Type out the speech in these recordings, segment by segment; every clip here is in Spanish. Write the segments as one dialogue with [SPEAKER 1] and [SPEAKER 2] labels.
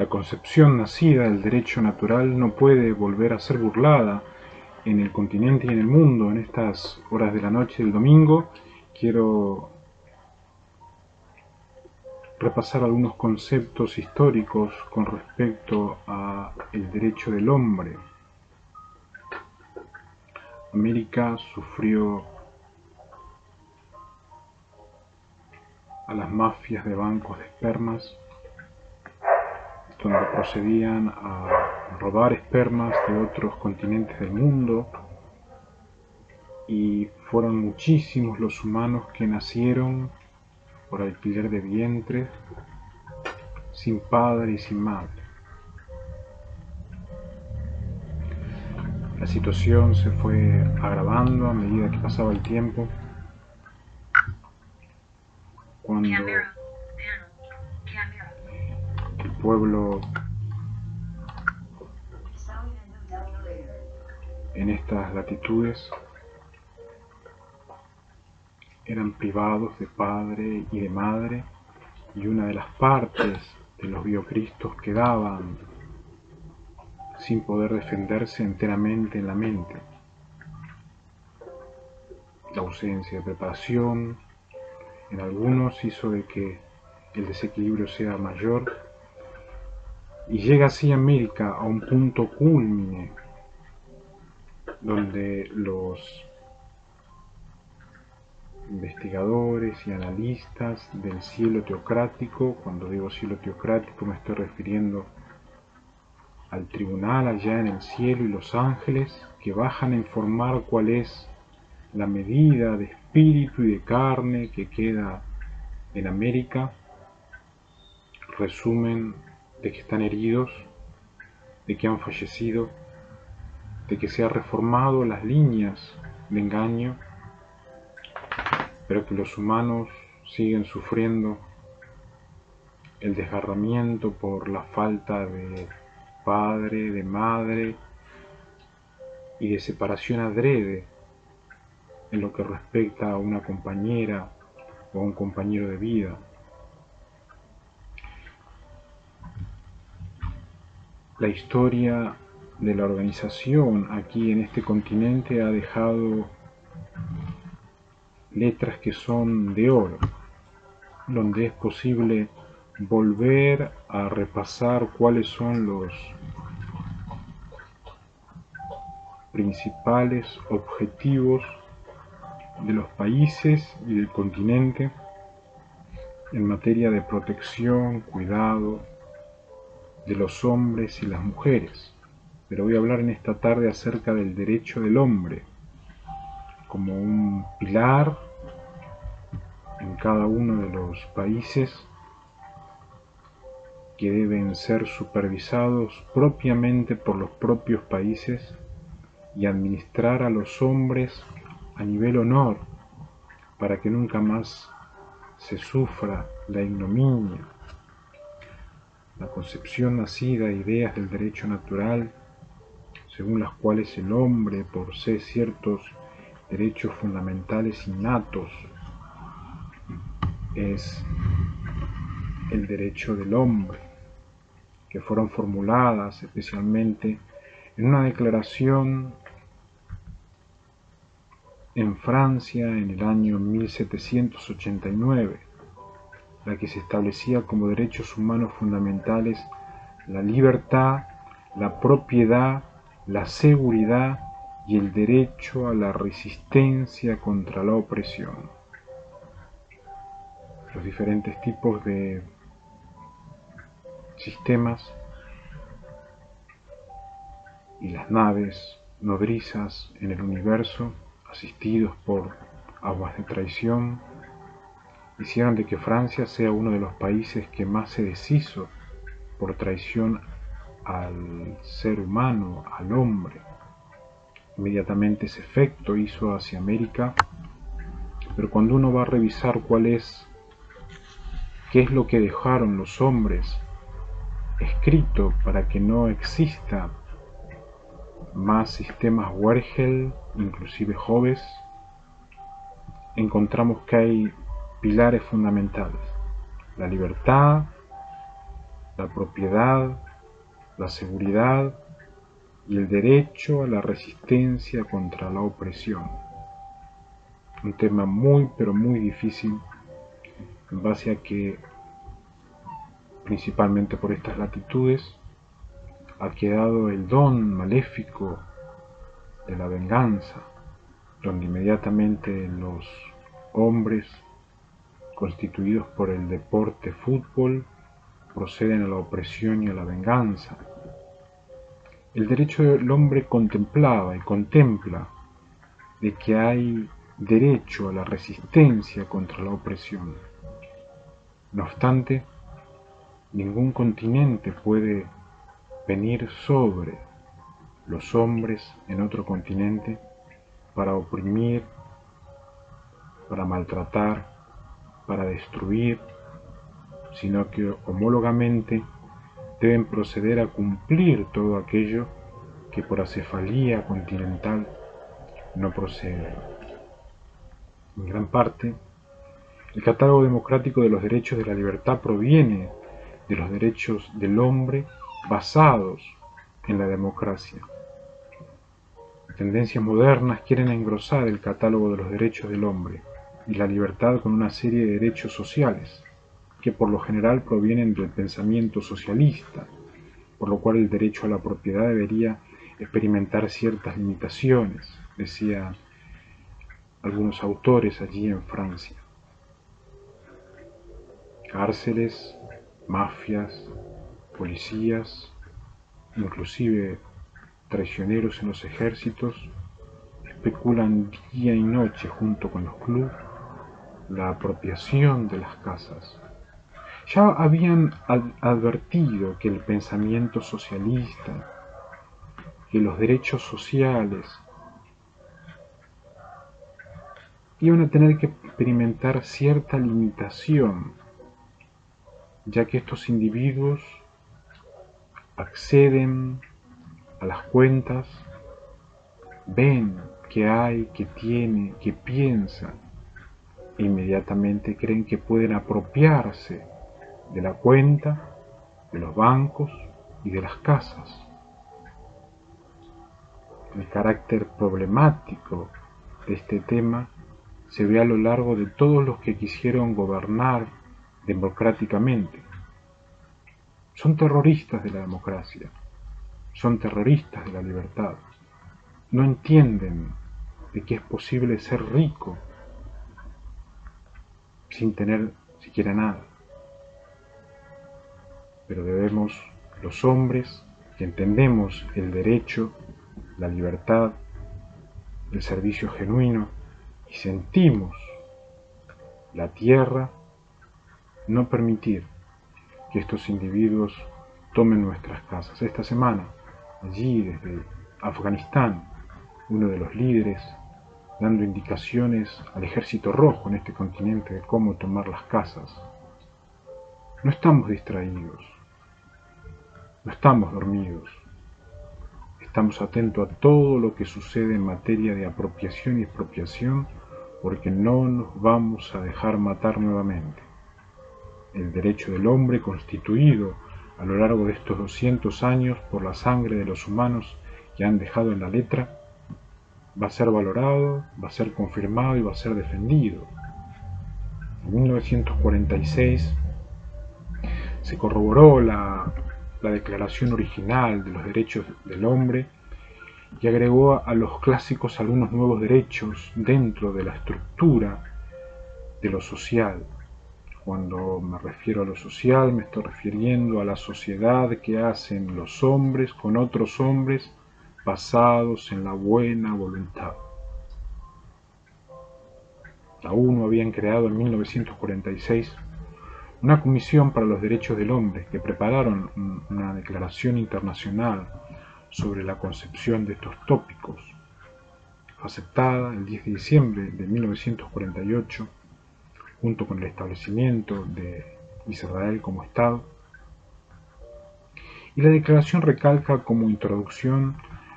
[SPEAKER 1] La concepción nacida del derecho natural no puede volver a ser burlada en el continente y en el mundo. En estas horas de la noche del domingo quiero repasar algunos conceptos históricos con respecto a el derecho del hombre. América sufrió a las mafias de bancos de espermas, donde procedían a robar espermas de otros continentes del mundo, y fueron muchísimos los humanos que nacieron por alquiler de vientre, sin padre y sin madre. La situación se fue agravando a medida que pasaba el tiempo, cuando el pueblo en estas latitudes eran privados de padre y de madre, y una de las partes de los biocristos quedaban sin poder defenderse enteramente en la mente. La ausencia de preparación en algunos hizo de que el desequilibrio sea mayor, y llega así América a un punto culmine donde los investigadores y analistas del cielo teocrático, cuando digo cielo teocrático me estoy refiriendo al tribunal allá en el cielo y los ángeles que bajan a informar cuál es la medida de espíritu y de carne que queda en América, resumen de que están heridos, de que han fallecido, de que se han reformado las líneas de engaño, pero que los humanos siguen sufriendo el desgarramiento por la falta de padre, de madre y de separación adrede en lo que respecta a una compañera o a un compañero de vida. La historia de la organización aquí en este continente ha dejado letras que son de oro, donde es posible volver a repasar cuáles son los principales objetivos de los países y del continente en materia de protección, cuidado de los hombres y las mujeres. Pero voy a hablar en esta tarde acerca del derecho del hombre como un pilar en cada uno de los países que deben ser supervisados propiamente por los propios países y administrar a los hombres a nivel honor para que nunca más se sufra la ignominia. La concepción nacida de ideas del derecho natural, según las cuales el hombre posee ciertos derechos fundamentales innatos, es el derecho del hombre, que fueron formuladas especialmente en una declaración en Francia en el año 1789, la que se establecía como derechos humanos fundamentales la libertad, la propiedad, la seguridad y el derecho a la resistencia contra la opresión. Los diferentes tipos de sistemas y las naves nodrizas en el universo, asistidos por aguas de traición, hicieron de que Francia sea uno de los países que más se deshizo por traición al ser humano, al hombre. Inmediatamente ese efecto hizo hacia América, pero cuando uno va a revisar qué es lo que dejaron los hombres escrito para que no exista más sistemas Wergel, inclusive Hobbes, encontramos que hay pilares fundamentales: la libertad, la propiedad, la seguridad y el derecho a la resistencia contra la opresión. Un tema muy pero muy difícil, en base a que, principalmente por estas latitudes, ha quedado el don maléfico de la venganza, donde inmediatamente los hombres constituidos por el deporte fútbol proceden a la opresión y a la venganza. El derecho del hombre contemplaba y contempla de que hay derecho a la resistencia contra la opresión. No obstante, ningún continente puede venir sobre los hombres en otro continente para oprimir, para maltratar, para destruir, sino que homólogamente deben proceder a cumplir todo aquello que por acefalía continental no procede. En gran parte, el catálogo democrático de los derechos de la libertad proviene de los derechos del hombre basados en la democracia. Tendencias modernas quieren engrosar el catálogo de los derechos del hombre y la libertad con una serie de derechos sociales, que por lo general provienen del pensamiento socialista, por lo cual el derecho a la propiedad debería experimentar ciertas limitaciones, decían algunos autores allí en Francia. Cárceles, mafias, policías, inclusive traicioneros en los ejércitos, especulan día y noche junto con los clubes la apropiación de las casas. Ya habían advertido que el pensamiento socialista, que los derechos sociales iban a tener que experimentar cierta limitación, ya que estos individuos acceden a las cuentas, ven que hay, que tiene, que piensa, e inmediatamente creen que pueden apropiarse de la cuenta, de los bancos y de las casas. El carácter problemático de este tema se ve a lo largo de todos los que quisieron gobernar democráticamente. Son terroristas de la democracia, son terroristas de la libertad. No entienden de que es posible ser rico sin tener siquiera nada. Pero debemos, los hombres que entendemos el derecho, la libertad, el servicio genuino y sentimos la tierra, no permitir que estos individuos tomen nuestras casas. Esta semana, allí desde Afganistán, uno de los líderes dando indicaciones al ejército rojo en este continente de cómo tomar las casas. No estamos distraídos, no estamos dormidos, estamos atentos a todo lo que sucede en materia de apropiación y expropiación, porque no nos vamos a dejar matar nuevamente. El derecho del hombre constituido a lo largo de estos 200 años por la sangre de los humanos que han dejado en la letra, va a ser valorado, va a ser confirmado y va a ser defendido. En 1946 se corroboró la declaración original de los derechos del hombre y agregó a los clásicos algunos nuevos derechos dentro de la estructura de lo social. Cuando me refiero a lo social, me estoy refiriendo a la sociedad que hacen los hombres con otros hombres basados en la buena voluntad. La ONU habían creado en 1946 una comisión para los derechos del hombre que prepararon una declaración internacional sobre la concepción de estos tópicos, aceptada el 10 de diciembre de 1948, junto con el establecimiento de Israel como Estado. Y la declaración recalca como introducción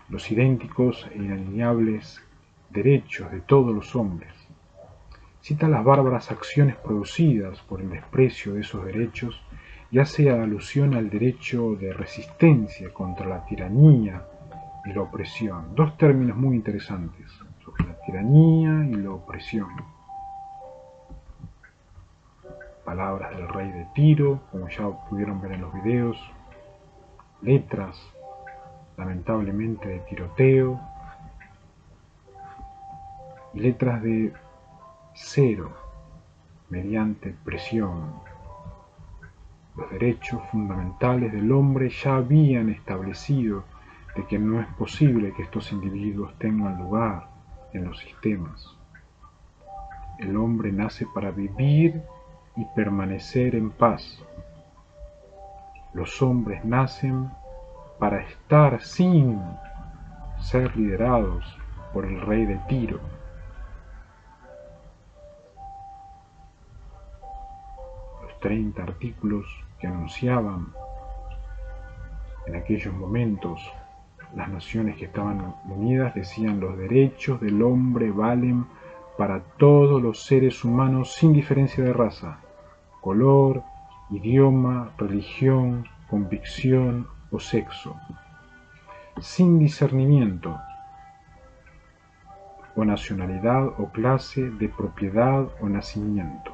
[SPEAKER 1] los idénticos e inalienables derechos de todos los hombres. Cita las bárbaras acciones producidas por el desprecio de esos derechos y hace alusión al derecho de resistencia contra la tiranía y la opresión. Dos términos muy interesantes sobre la tiranía y la opresión. Palabras del rey de Tiro, como ya pudieron ver en los videos. Letras, lamentablemente, de tiroteo. Y letras de cero, mediante presión. Los derechos fundamentales del hombre ya habían establecido de que no es posible que estos individuos tengan lugar en los sistemas. El hombre nace para vivir y permanecer en paz. Los hombres nacen para estar sin ser liderados por el rey de Tiro. Los 30 artículos que anunciaban en aquellos momentos las naciones que estaban unidas decían: los derechos del hombre valen para todos los seres humanos sin diferencia de raza, color, idioma, religión, convicción o sexo, sin discernimiento o nacionalidad o clase de propiedad o nacimiento.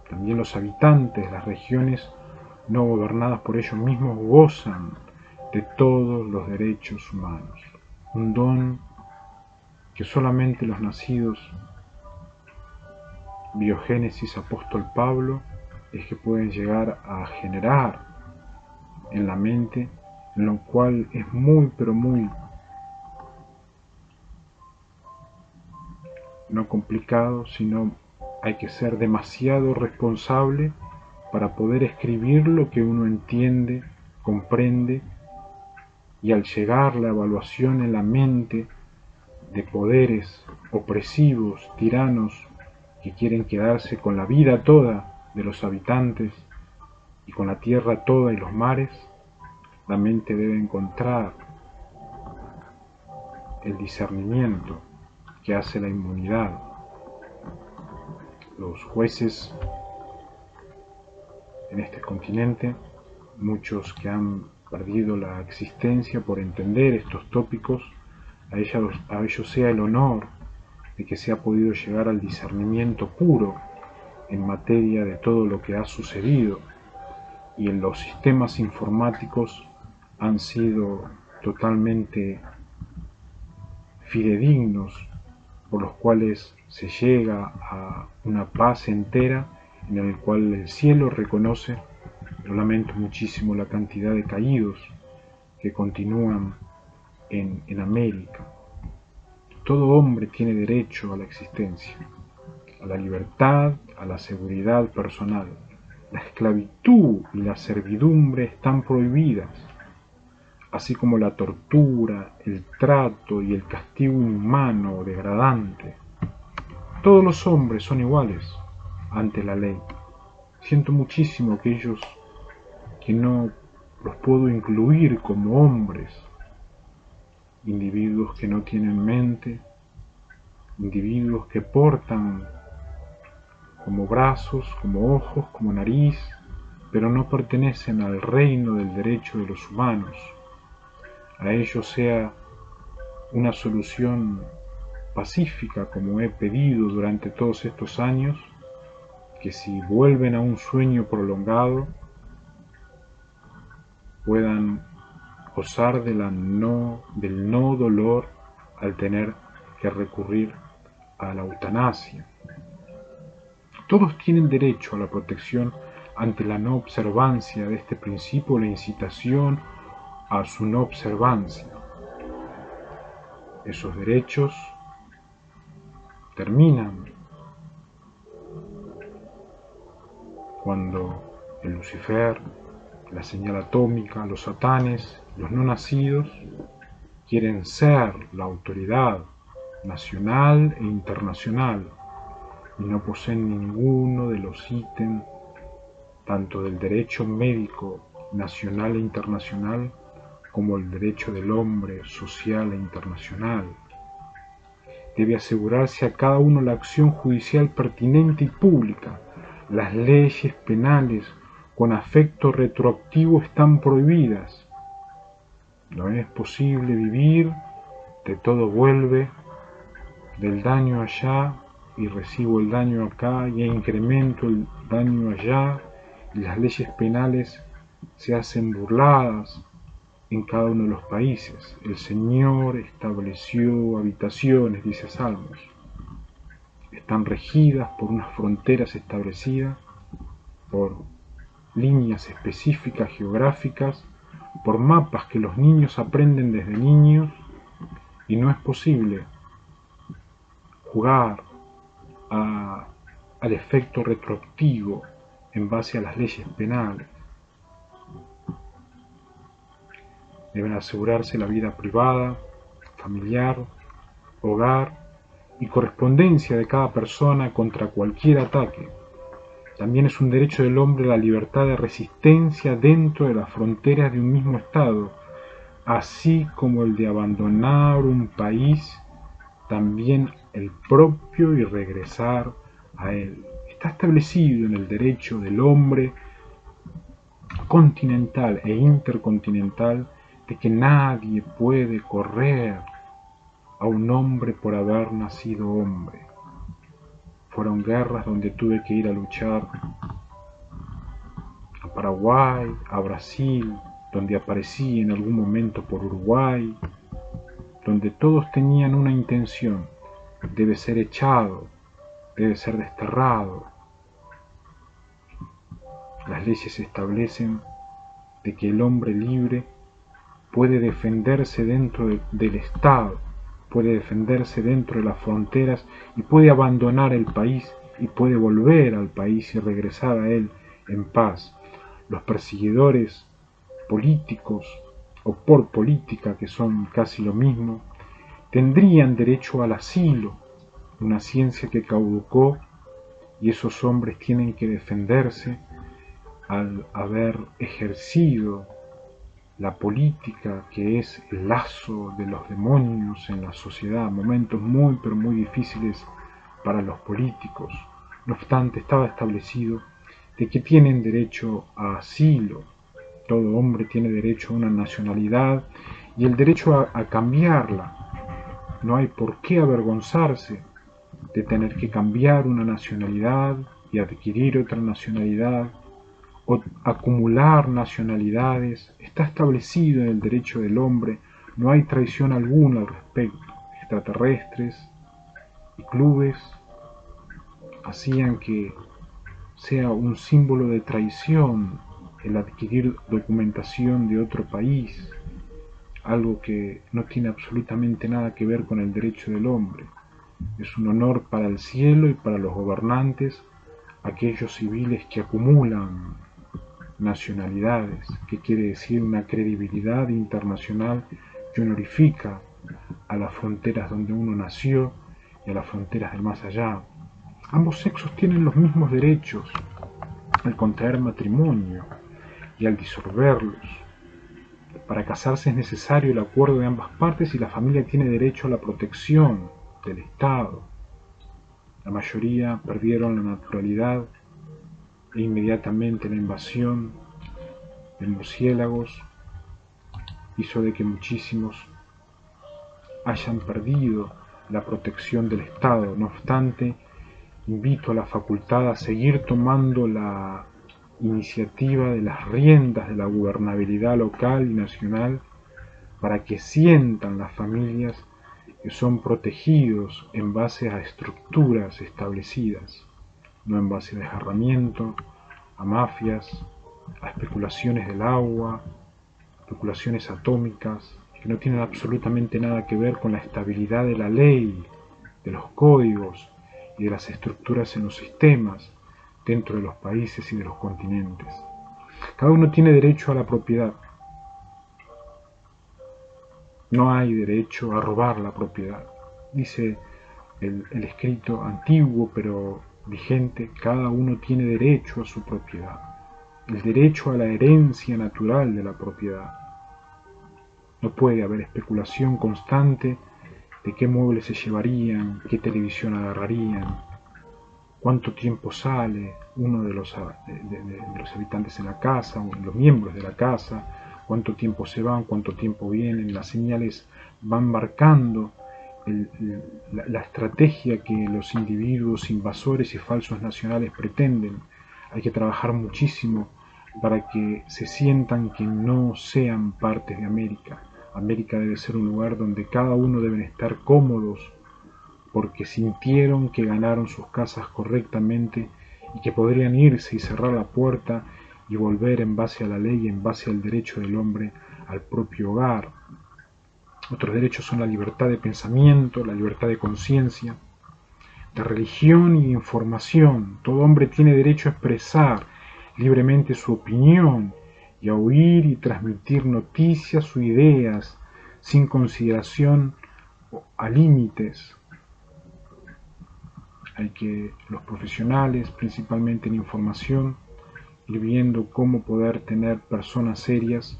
[SPEAKER 1] También los habitantes de las regiones no gobernadas por ellos mismos gozan de todos los derechos humanos, un don que solamente los nacidos, Biogénesis Apóstol Pablo, es que pueden llegar a generar en la mente, en lo cual es muy pero muy no complicado, sino hay que ser demasiado responsable para poder escribir lo que uno entiende, comprende, y al llegar la evaluación en la mente de poderes opresivos, tiranos, que quieren quedarse con la vida toda de los habitantes y con la tierra toda y los mares, la mente debe encontrar el discernimiento que hace la inmunidad. Los jueces en este continente, muchos que han perdido la existencia por entender estos tópicos, a ellos sea el honor de que se ha podido llegar al discernimiento puro en materia de todo lo que ha sucedido, y en los sistemas informáticos han sido totalmente fidedignos, por los cuales se llega a una paz entera en el cual el cielo reconoce. Pero lamento muchísimo la cantidad de caídos que continúan en América. Todo hombre tiene derecho a la existencia, a la libertad, a la seguridad personal. La esclavitud y la servidumbre están prohibidas, así como la tortura, el trato y el castigo inhumano o degradante. Todos los hombres son iguales ante la ley. Siento muchísimo aquellos que no los puedo incluir como hombres, individuos que no tienen mente, individuos que portan como brazos, como ojos, como nariz, pero no pertenecen al reino del derecho de los humanos. A ellos sea una solución pacífica, como he pedido durante todos estos años, que si vuelven a un sueño prolongado, puedan gozar del no dolor al tener que recurrir a la eutanasia. Todos tienen derecho a la protección ante la no observancia de este principio o la incitación a su no observancia. Esos derechos terminan cuando el Lucifer, la señal atómica, los satanes, los no nacidos, quieren ser la autoridad nacional e internacional y no poseen ninguno de los ítems tanto del derecho médico nacional e internacional como el derecho del hombre social e internacional. Debe asegurarse a cada uno la acción judicial pertinente y pública, las leyes penales con afecto retroactivo están prohibidas. No es posible vivir, de todo vuelve, del daño allá y recibo el daño acá y incremento el daño allá, y las leyes penales se hacen burladas en cada uno de los países. El Señor estableció habitaciones, dice Salmos. Están regidas por unas fronteras establecidas, por líneas específicas geográficas, por mapas que los niños aprenden desde niños, y no es posible jugar al efecto retroactivo en base a las leyes penales. Deben asegurarse la vida privada, familiar, hogar y correspondencia de cada persona contra cualquier ataque. También es un derecho del hombre la libertad de resistencia dentro de las fronteras de un mismo Estado, así como el de abandonar un país, también el propio, y regresar a él. Está establecido en el derecho del hombre continental e intercontinental de que nadie puede correr a un hombre por haber nacido hombre. Fueron guerras donde tuve que ir a luchar a Paraguay, a Brasil, donde aparecí en algún momento por Uruguay, donde todos tenían una intención: debe ser echado, debe ser desterrado. Las leyes establecen de que el hombre libre puede defenderse dentro del Estado, puede defenderse dentro de las fronteras y puede abandonar el país y puede volver al país y regresar a él en paz. Los perseguidores políticos o por política, que son casi lo mismo, tendrían derecho al asilo, una ciencia que caducó, y esos hombres tienen que defenderse al haber ejercido la política, que es el lazo de los demonios en la sociedad, momentos muy pero muy difíciles para los políticos. No obstante, estaba establecido de que tienen derecho a asilo. Todo hombre tiene derecho a una nacionalidad y el derecho a cambiarla. No hay por qué avergonzarse de tener que cambiar una nacionalidad y adquirir otra nacionalidad o acumular nacionalidades. Está establecido en el derecho del hombre, no hay traición alguna al respecto. Extraterrestres y clubes hacían que sea un símbolo de traición el adquirir documentación de otro país, algo que no tiene absolutamente nada que ver con el derecho del hombre. Es un honor para el cielo y para los gobernantes aquellos civiles que acumulan nacionalidades, que quiere decir una credibilidad internacional que honorifica a las fronteras donde uno nació y a las fronteras del más allá. Ambos sexos tienen los mismos derechos al contraer matrimonio y al disolverlos. Para casarse es necesario el acuerdo de ambas partes y la familia tiene derecho a la protección del Estado. La mayoría perdieron la naturalidad e inmediatamente la invasión de murciélagos hizo de que muchísimos hayan perdido la protección del Estado. No obstante, invito a la facultad a seguir tomando la iniciativa de las riendas de la gobernabilidad local y nacional para que sientan las familias que son protegidos en base a estructuras establecidas, no en base a desgarramiento, a mafias, a especulaciones del agua, especulaciones atómicas, que no tienen absolutamente nada que ver con la estabilidad de la ley, de los códigos y de las estructuras en los sistemas dentro de los países y de los continentes. Cada uno tiene derecho a la propiedad. No hay derecho a robar la propiedad. Dice el escrito antiguo pero vigente: cada uno tiene derecho a su propiedad. El derecho a la herencia natural de la propiedad. No puede haber especulación constante de qué muebles se llevarían, qué televisión agarrarían. cuánto tiempo sale uno de los habitantes de la casa, o los miembros de la casa, cuánto tiempo se van, cuánto tiempo vienen. Las señales van marcando la estrategia que los individuos invasores y falsos nacionales pretenden. Hay que trabajar muchísimo para que se sientan que no sean partes de América. América debe ser un lugar donde cada uno deben estar cómodos, porque sintieron que ganaron sus casas correctamente y que podrían irse y cerrar la puerta y volver en base a la ley, en base al derecho del hombre al propio hogar. Otros derechos son la libertad de pensamiento, la libertad de conciencia, de religión y de información. Todo hombre tiene derecho a expresar libremente su opinión y a oír y transmitir noticias o ideas sin consideración a límites. Hay que los profesionales, principalmente en información, ir viendo cómo poder tener personas serias,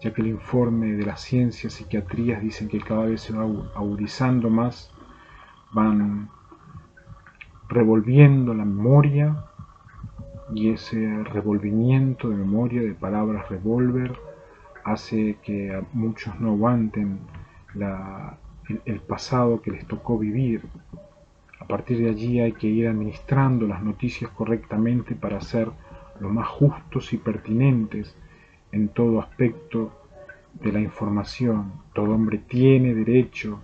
[SPEAKER 1] ya que el informe de las ciencias, psiquiatrías dicen que cada vez se va agudizando más, van revolviendo la memoria, y ese revolvimiento de memoria, de palabras revólver, hace que a muchos no aguanten el pasado que les tocó vivir. A partir de allí hay que ir administrando las noticias correctamente para ser lo más justos y pertinentes en todo aspecto de la información. Todo hombre tiene derecho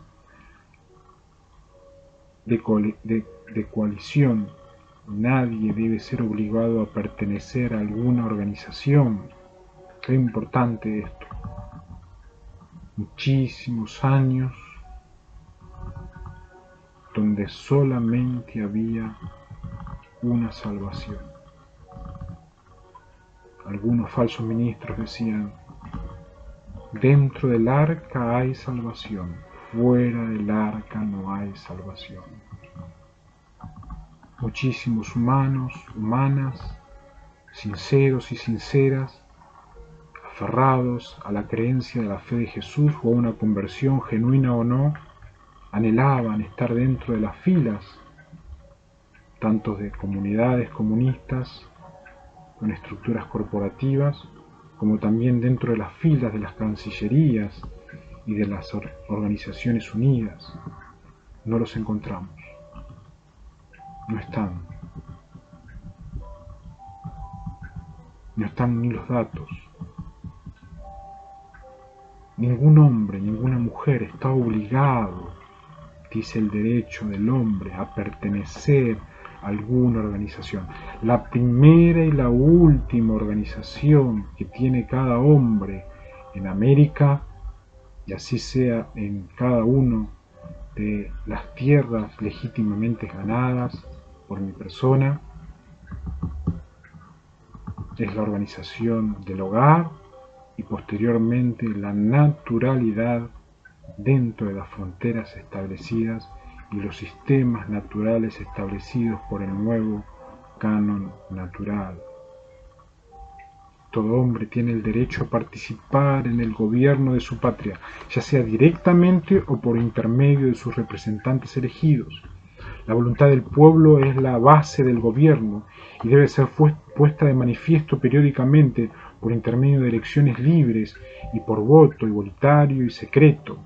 [SPEAKER 1] de coalición. Nadie debe ser obligado a pertenecer a alguna organización. Qué importante esto. Muchísimos años donde solamente había una salvación. Algunos falsos ministros decían: dentro del arca hay salvación, fuera del arca no hay salvación. Muchísimos humanos, humanas, sinceros y sinceras, aferrados a la creencia de la fe de Jesús o a una conversión genuina o no, anhelaban estar dentro de las filas, tanto de comunidades comunistas con estructuras corporativas, como también dentro de las filas de las cancillerías y de las organizaciones unidas. No los encontramos. No están. No están ni los datos. Ningún hombre, ninguna mujer está obligado, dice el derecho del hombre, a pertenecer a alguna organización. La primera y la última organización que tiene cada hombre en América, y así sea en cada uno de las tierras legítimamente ganadas por mi persona, es la organización del hogar y posteriormente la naturalidad dentro de las fronteras establecidas y los sistemas naturales establecidos por el nuevo canon natural. Todo hombre tiene el derecho a participar en el gobierno de su patria, ya sea directamente o por intermedio de sus representantes elegidos. La voluntad del pueblo es la base del gobierno y debe ser puesta de manifiesto periódicamente por intermedio de elecciones libres y por voto igualitario y secreto.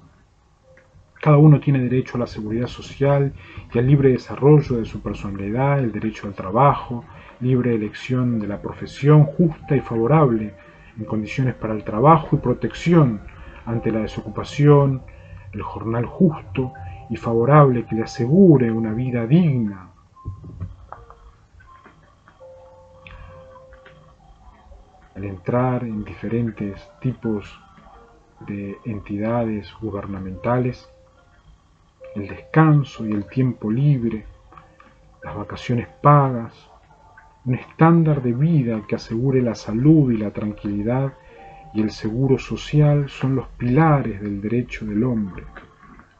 [SPEAKER 1] Cada uno tiene derecho a la seguridad social y al libre desarrollo de su personalidad, el derecho al trabajo, libre elección de la profesión justa y favorable, en condiciones para el trabajo y protección ante la desocupación, el jornal justo y favorable que le asegure una vida digna. Al entrar en diferentes tipos de entidades gubernamentales, el descanso y el tiempo libre, las vacaciones pagas, un estándar de vida que asegure la salud y la tranquilidad y el seguro social son los pilares del derecho del hombre.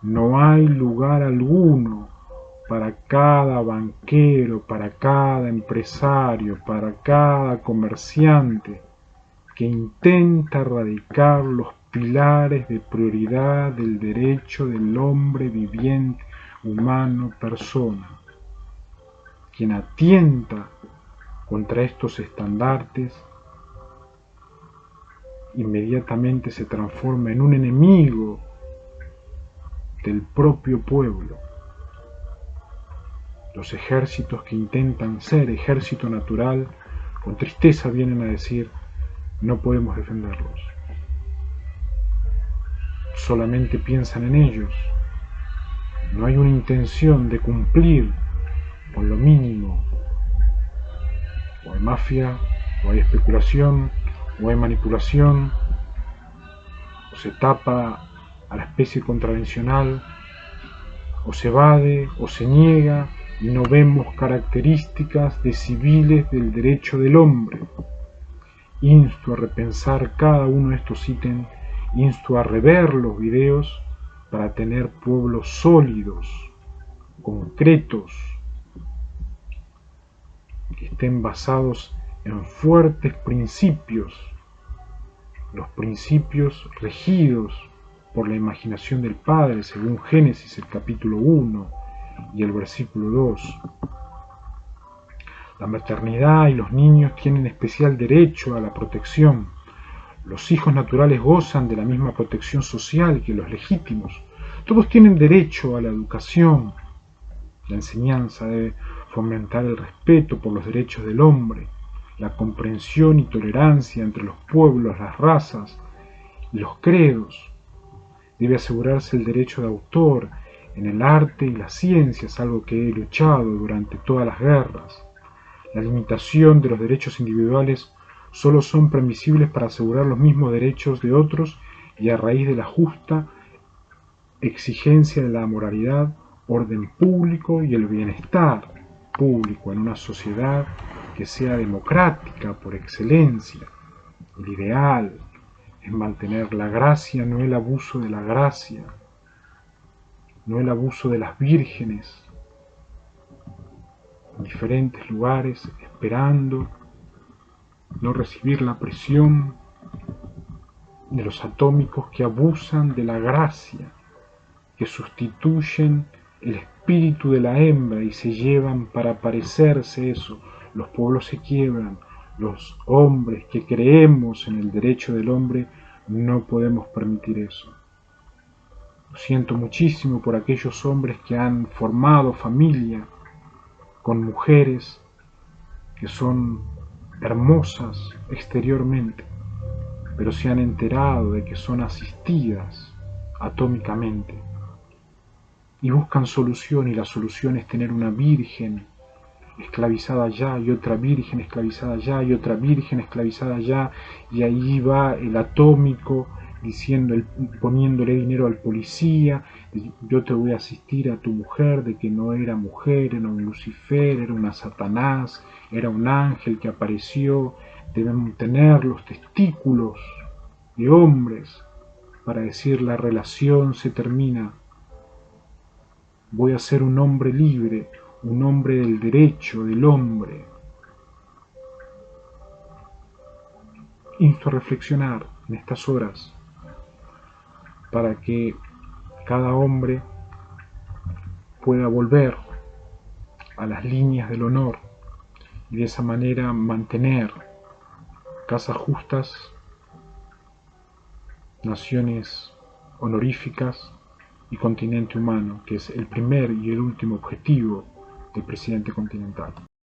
[SPEAKER 1] No hay lugar alguno para cada banquero, para cada empresario, para cada comerciante que intenta erradicar los pilares de prioridad del derecho del hombre viviente, humano, persona. quien atienta contra estos estandartes inmediatamente se transforma en un enemigo del propio pueblo. Los ejércitos que intentan ser ejército natural, con tristeza vienen a decir, no podemos defenderlos. Solamente piensan en ellos. No hay una intención de cumplir con lo mínimo. O hay mafia, o hay especulación, o hay manipulación, o se tapa a la especie contravencional, o se evade, o se niega, y no vemos características decidibles del derecho del hombre. Insto a repensar cada uno de estos ítems, insto a rever los videos para tener pueblos sólidos, concretos, que estén basados en fuertes principios, los principios regidos por la imaginación del Padre, según Génesis el capítulo 1 y el versículo 2. La maternidad y los niños tienen especial derecho a la protección. Los hijos naturales gozan de la misma protección social que los legítimos. Todos tienen derecho a la educación. La enseñanza debe fomentar el respeto por los derechos del hombre, la comprensión y tolerancia entre los pueblos, las razas y los credos. Debe asegurarse el derecho de autor en el arte y las ciencias, algo que he luchado durante todas las guerras. La limitación de los derechos individuales solo son permisibles para asegurar los mismos derechos de otros y a raíz de la justa exigencia de la moralidad, orden público y el bienestar público en una sociedad que sea democrática por excelencia. El ideal es mantener la gracia, no el abuso de la gracia, no el abuso de las vírgenes, en diferentes lugares, esperando no recibir la presión de los atómicos que abusan de la gracia, que sustituyen el espíritu de la hembra y se llevan para parecerse eso. Los pueblos se quiebran, los hombres que creemos en el derecho del hombre no podemos permitir eso. Lo siento muchísimo por aquellos hombres que han formado familia con mujeres que son hermosas exteriormente, pero se han enterado de que son asistidas atómicamente y buscan solución, y la solución es tener una virgen esclavizada allá y otra virgen esclavizada allá y otra virgen esclavizada allá, y ahí va el atómico diciendo, poniéndole dinero al policía, yo te voy a asistir a tu mujer, de que no era mujer, era un Lucifer, era una Satanás, era un ángel que apareció, deben tener los testículos de hombres para decir la relación se termina, voy a ser un hombre libre, un hombre del derecho del hombre. Insto a reflexionar en estas horas para que cada hombre pueda volver a las líneas del honor y de esa manera mantener casas justas, naciones honoríficas y continente humano, que es el primer y el último objetivo del presidente continental.